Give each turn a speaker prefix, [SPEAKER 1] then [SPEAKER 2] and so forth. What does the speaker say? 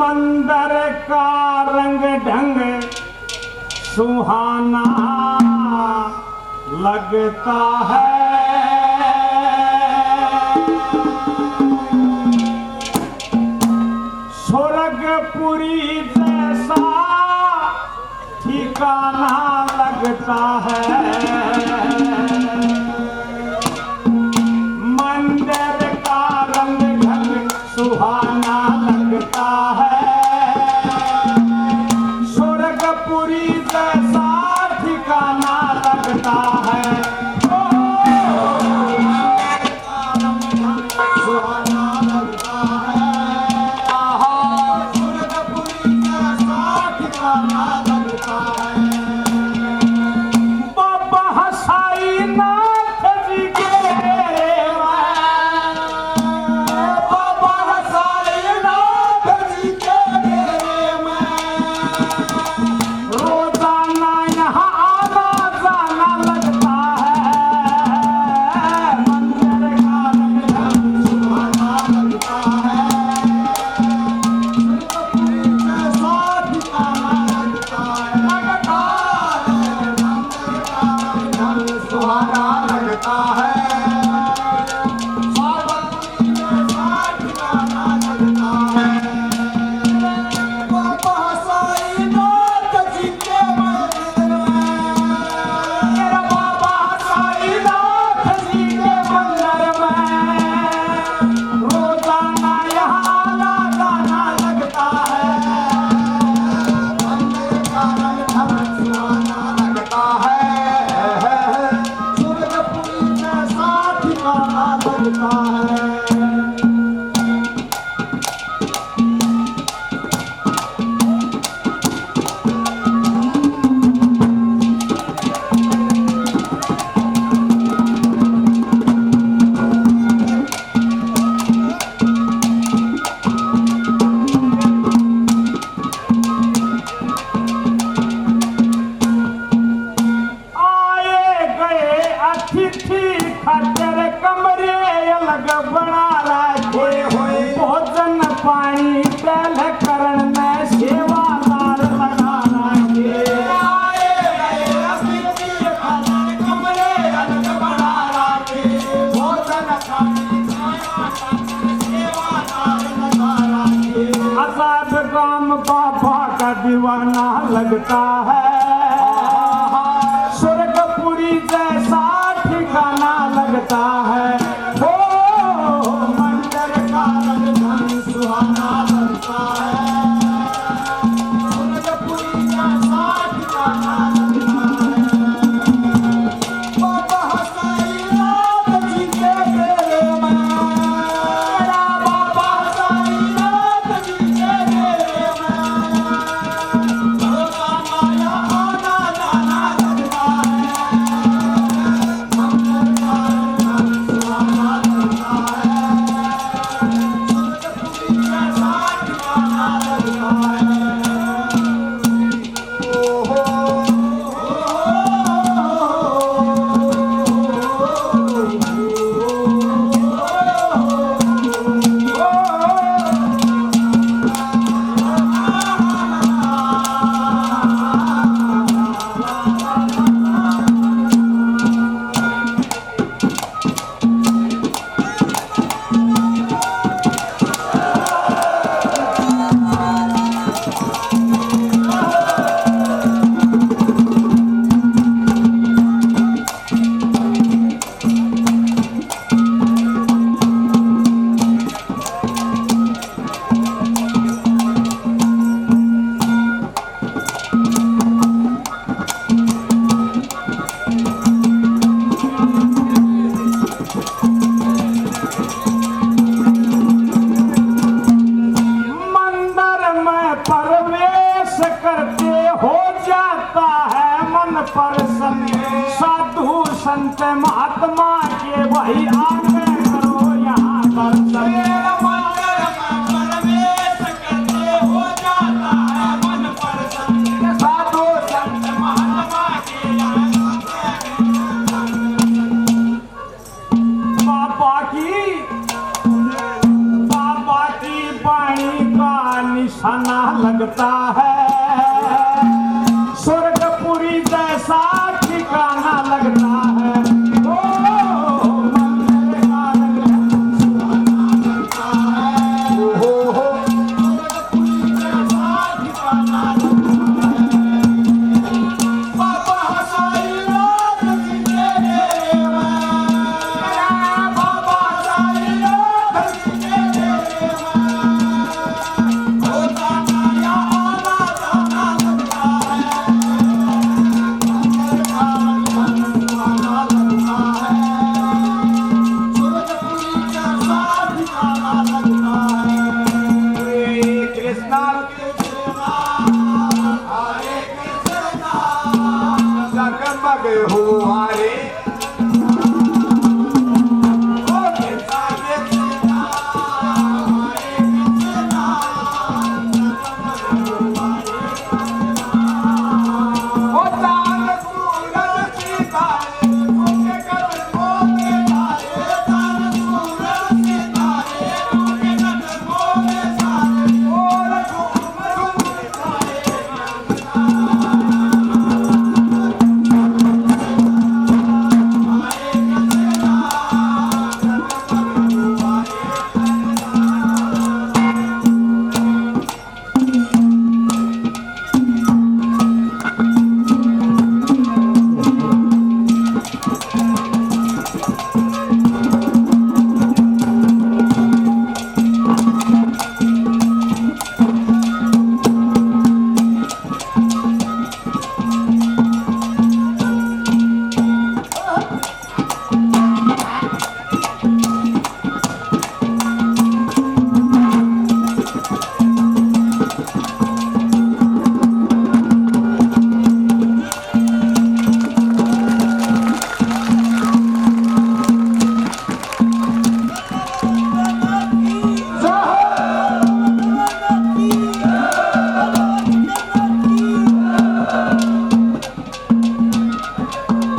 [SPEAKER 1] मंदिर का रंग ढंग सुहाना लगता है। स्वर्गपुरी जैसा ठिकाना लगता है। मंदिर का रंग ढंग सुहाना लगता है। स्वर्गपुरी जैसा ठिकाना लगता है। सुहाना लगता है। स्वर्गपुरी जैसा ठिकाना लगता है। बाबा हसाई नाथ जी के बाबा हसाई नाथ जी के रोजाना यहाँ आना जाना लगता है। मंदिर का रंग ढंग सुहाना लगता है। जैसा ठिकाना लगता है। मंदिर का रंग ढंग सुहाना लगता है। बाबा हसाई नाथ जी के मंदिर में मेरा बाबा हसाई नाथ जी के मंदिर में रोजाना यहाँ आना जाना लगता है। मंदिर का रंग ढंग सुहाना लगता है। स्वर्गपुरी जैसा ठिकाना लगता है। आए गए अतिथि खातिर कमरे अलग बना रखे। भोजन पानी टहल करण में सेवादार लगा रखे। आए गए अतिथि खातिर कमरे अलग बना रखे। भोजन पानी सेवादार लगा रखे। अजाब गाम बाबा का दीवाना लगता है। स्वर्गपुरी जैसा ठिकाना लगता है। हो मंदिर का रंग ढंग सुहाना लगता है। स्वर्गपुरी जैसा ठिकाना लगता है। बाबा हसाई नाथ जी के डेरे में मेरा बाबा हसाई नाथ जी के डेरे में रोजाना यहाँ आना जाना लगता है। मंदिर का रंग ढंग सुहाना लगता है। स्वर्गपुरी जैसा ठिकाना लगता है। मंदिर में प्रवेश करते हो जाता है मन प्रसन्न। साधु संत महात्मा के वही आगे करो यहाँ दर्शन। मंदिर में प्रवेश करते हो जाता है मन प्रसन्न। साधु संत महात्मा के बाबा की वाणी का निशाना लगता है, स्वर्गपुरी जैसा ठिकाना लगता है। ओ मंदिर का निशाना लगता है, हो स्वर्गपुरी जैसा ठिकाना लगता है। बाबा साईनाथ जी के देवा, बाबा साईनाथ जी के देवा, होता नया आना जाना लगता है, मंदिर का निशाना लगता है, स्वर्गपुरी जैसा ठिकाना लगता है। हरे कृष्णा हरे कृष्णा, जगमग हुआ